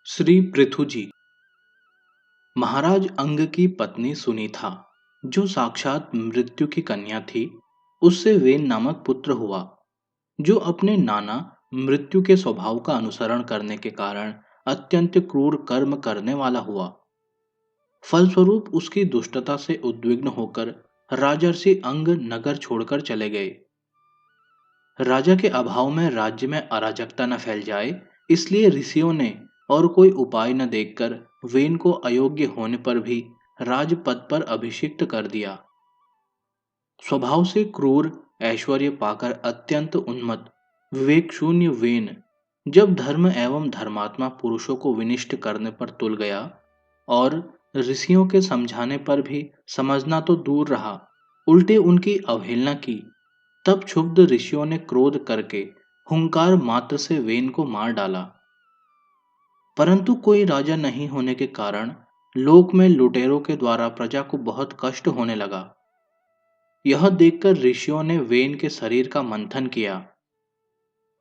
श्री पृथु जी महाराज अंग की पत्नी सुनीता, जो साक्षात मृत्यु की कन्या थी, उससे वेन नामक पुत्र हुआ, जो अपने नाना मृत्यु के स्वभाव का अनुसरण करने के कारण अत्यंत क्रूर कर्म करने वाला हुआ। फलस्वरूप उसकी दुष्टता से उद्विग्न होकर राजर्षि अंग नगर छोड़कर चले गए। राजा के अभाव में राज्य में अराजकता न फैल जाए, इसलिए ऋषियों ने और कोई उपाय न देखकर वेन को अयोग्य होने पर भी राजपद पर अभिषिक्त कर दिया। स्वभाव से क्रूर, ऐश्वर्य पाकर अत्यंत उन्मत्त, विवेक शून्य वेन जब धर्म एवं धर्मात्मा पुरुषों को विनिष्ट करने पर तुल गया और ऋषियों के समझाने पर भी समझना तो दूर रहा, उल्टे उनकी अवहेलना की, तब क्षुब्ध ऋषियों ने क्रोध करके हुंकार मात्र से वेन को मार डाला। परंतु कोई राजा नहीं होने के कारण लोक में लुटेरों के द्वारा प्रजा को बहुत कष्ट होने लगा। यह देखकर ऋषियों ने वेन के शरीर का मंथन किया।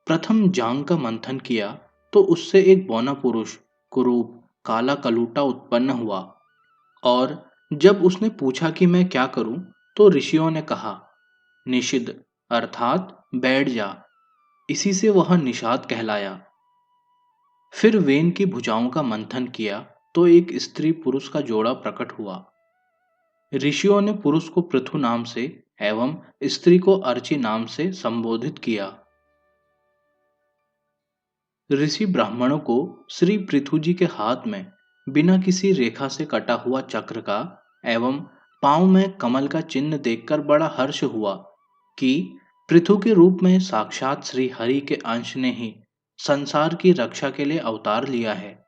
प्रथम जांग का मंथन किया तो उससे एक बौना पुरुष, कुरूप, काला कलूटा उत्पन्न हुआ, और जब उसने पूछा कि मैं क्या करूं, तो ऋषियों ने कहा, निषिद्ध अर्थात बैठ जा। इसी से वह निषाद कहलाया। फिर वेन की भुजाओं का मंथन किया तो एक स्त्री पुरुष का जोड़ा प्रकट हुआ। ऋषियों ने पुरुष को पृथु नाम से एवं स्त्री को अर्ची नाम से संबोधित किया। ऋषि ब्राह्मणों को श्री पृथु जी के हाथ में बिना किसी रेखा से कटा हुआ चक्र का एवं पांव में कमल का चिन्ह देखकर बड़ा हर्ष हुआ कि पृथु के रूप में साक्षात श्री हरि के अंश ने ही संसार की रक्षा के लिए अवतार लिया है,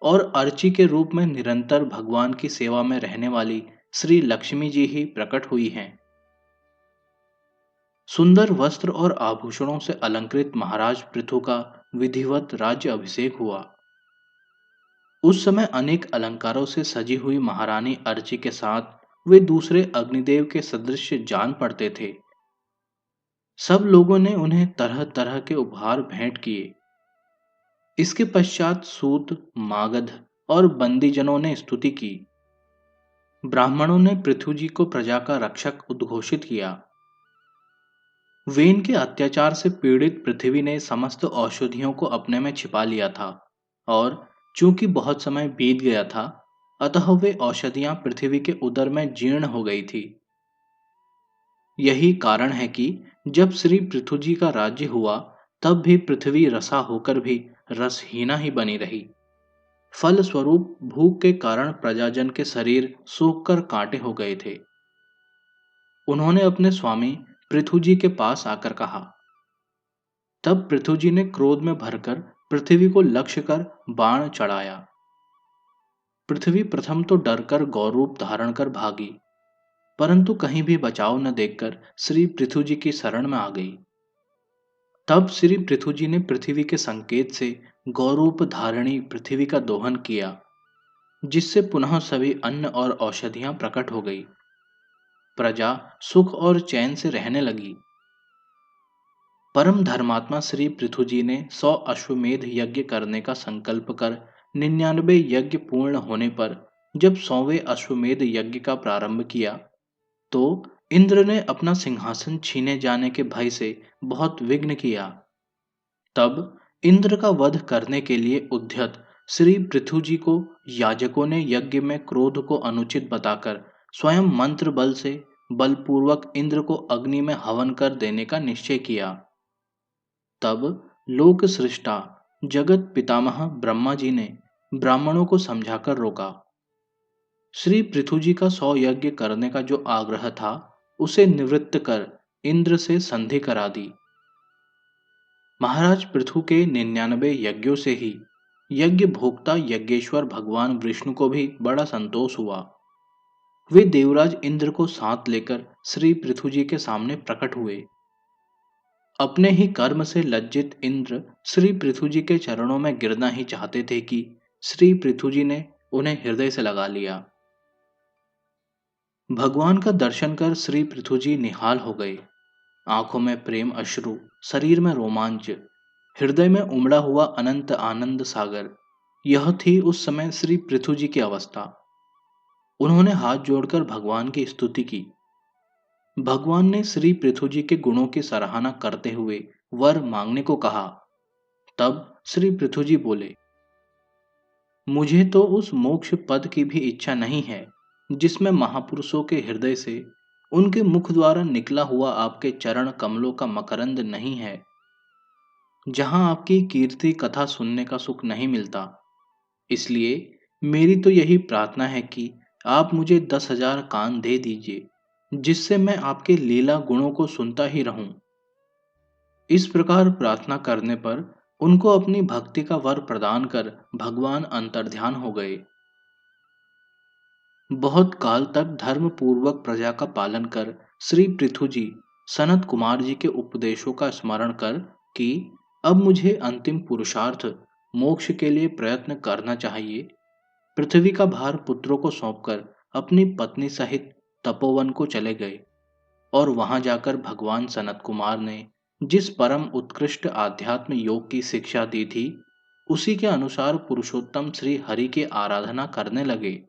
और अर्ची के रूप में निरंतर भगवान की सेवा में रहने वाली श्री लक्ष्मी जी ही प्रकट हुई हैं। सुंदर वस्त्र और आभूषणों से अलंकृत महाराज पृथु का विधिवत राज्य अभिषेक हुआ। उस समय अनेक अलंकारों से सजी हुई महारानी अर्ची के साथ वे दूसरे अग्निदेव के सदृश जान पड़ते थे। सब लोगों ने उन्हें तरह तरह के उपहार भेंट किए। इसके पश्चात सूत, मागध और बंदीजनों ने स्तुति की। ब्राह्मणों ने पृथु जी को प्रजा का रक्षक उद्घोषित किया। वेन के अत्याचार से पीड़ित पृथ्वी ने समस्त औषधियों को अपने में छिपा लिया था, और चूंकि बहुत समय बीत गया था, अतः वे औषधियां पृथ्वी के उदर में जीर्ण हो गई थी। यही कारण है कि जब श्री पृथु जी का राज्य हुआ, तब भी पृथ्वी रसा होकर भी रसहीना ही बनी रही। फल स्वरूप भूख के कारण प्रजाजन के शरीर सूखकर कांटे हो गए थे। उन्होंने अपने स्वामी पृथु जी के पास आकर कहा। तब पृथु जी ने क्रोध में भरकर पृथ्वी को लक्ष्य कर बाण चढ़ाया। पृथ्वी प्रथम तो डरकर गौरूप धारण कर भागी, परंतु कहीं भी बचाव न देखकर श्री पृथु जी की शरण में आ गई। तब श्री पृथु जी ने पृथ्वी के संकेत से गौरूप धारणी पृथ्वी का दोहन किया, जिससे पुनः सभी अन्न और औषधियां प्रकट हो गई। प्रजा सुख और चैन से रहने लगी। परम धर्मात्मा श्री पृथु जी ने 100 अश्वमेध यज्ञ करने का संकल्प कर 99 यज्ञ पूर्ण होने पर जब 100वें अश्वमेध यज्ञ का प्रारंभ किया, तो इंद्र ने अपना सिंहासन छीने जाने के भय से बहुत विघ्न किया। तब इंद्र का वध करने के लिए उद्यत श्री पृथु जी को याजकों ने यज्ञ में क्रोध को अनुचित बताकर स्वयं मंत्र बल से बलपूर्वक इंद्र को अग्नि में हवन कर देने का निश्चय किया। तब लोक सृष्टा जगत पितामह ब्रह्मा जी ने ब्राह्मणों को समझाकर रोका। श्री पृथु जी का 100 यज्ञ करने का जो आग्रह था, उसे निवृत्त कर इंद्र से संधि करा दी। महाराज पृथु के 99 यज्ञों से ही यज्ञ भोक्ता यज्ञेश्वर भगवान विष्णु को भी बड़ा संतोष हुआ। वे देवराज इंद्र को साथ लेकर श्री पृथु जी के सामने प्रकट हुए। अपने ही कर्म से लज्जित इंद्र श्री पृथु जी के चरणों में गिरना ही चाहते थे कि श्री पृथु जी ने उन्हें हृदय से लगा लिया। भगवान का दर्शन कर श्री पृथु जी निहाल हो गए। आंखों में प्रेम अश्रु, शरीर में रोमांच, हृदय में उमड़ा हुआ अनंत आनंद सागर, यह थी उस समय श्री पृथु जी की अवस्था। उन्होंने हाथ जोड़कर भगवान की स्तुति की। भगवान ने श्री पृथु जी के गुणों की सराहना करते हुए वर मांगने को कहा। तब श्री पृथु जी बोले, मुझे तो उस मोक्ष पद की भी इच्छा नहीं है जिसमें महापुरुषों के हृदय से उनके मुख द्वारा निकला हुआ आपके चरण कमलों का मकरंद नहीं है, जहां आपकी कीर्ति कथा सुनने का सुख नहीं मिलता। इसलिए मेरी तो यही प्रार्थना है कि आप मुझे 10,000 कान दे दीजिए, जिससे मैं आपके लीला गुणों को सुनता ही रहूं। इस प्रकार प्रार्थना करने पर उनको अपनी भक्ति का वर प्रदान कर भगवान अंतर्ध्यान हो गए। बहुत काल तक धर्म पूर्वक प्रजा का पालन कर श्री पृथु जी सनत कुमार जी के उपदेशों का स्मरण कर कि अब मुझे अंतिम पुरुषार्थ मोक्ष के लिए प्रयत्न करना चाहिए, पृथ्वी का भार पुत्रों को सौंपकर अपनी पत्नी सहित तपोवन को चले गए और वहां जाकर भगवान सनत कुमार ने जिस परम उत्कृष्ट आध्यात्म योग की शिक्षा दी थी, उसी के अनुसार पुरुषोत्तम श्री हरि की आराधना करने लगे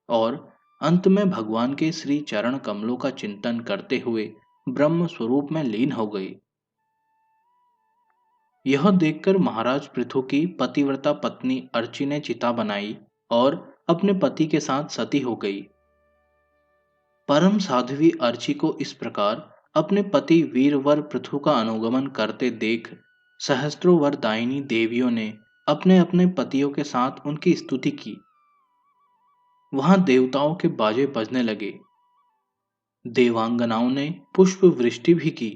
और अंत में भगवान के श्री चरण कमलों का चिंतन करते हुए ब्रह्म स्वरूप में लीन हो गए। यह देखकर महाराज पृथु की पतिव्रता पत्नी अर्ची ने चिता बनाई और अपने पति के साथ सती हो गई। परम साध्वी अर्ची को इस प्रकार अपने पति वीरवर पृथु का अनुगमन करते देख सहस्त्रों वरदायिनी देवियों ने अपने अपने पतियों के साथ उनकी स्तुति की। वहां देवताओं के बाजे बजने लगे, देवांगनाओं ने पुष्प वृष्टि भी की